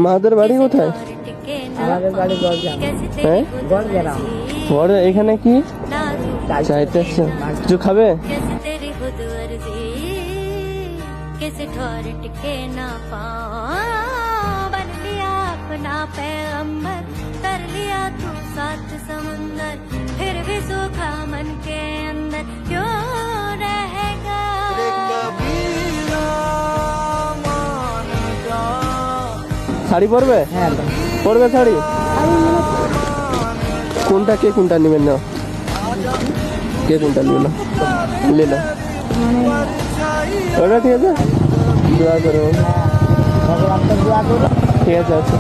মাদের বাড়ি কোথায়? আমাদের বাড়ি গড়গ্রাম। হ্যাঁ, গড়গ্রাম। বড় এখানে কি চাইতে আসছো? কিছু খাবে? किसी ठोर टिके ना पाऊं, बन लिया अपना पैगंबर, कर लिया तू सात समुंदर, फिर भी सूखा मन के अंदर क्यों रहेगा? শাড়ি পরবে? হ্যাঁ, পরবে শাড়ি? কোনটা কে কোনটা নেবেন না? কে কোনটা নিবে না? লেলা ওটা ঠিক আছে, দোয়া করো। ভগবান তো দোয়া করো। ঠিক আছে, আচ্ছা।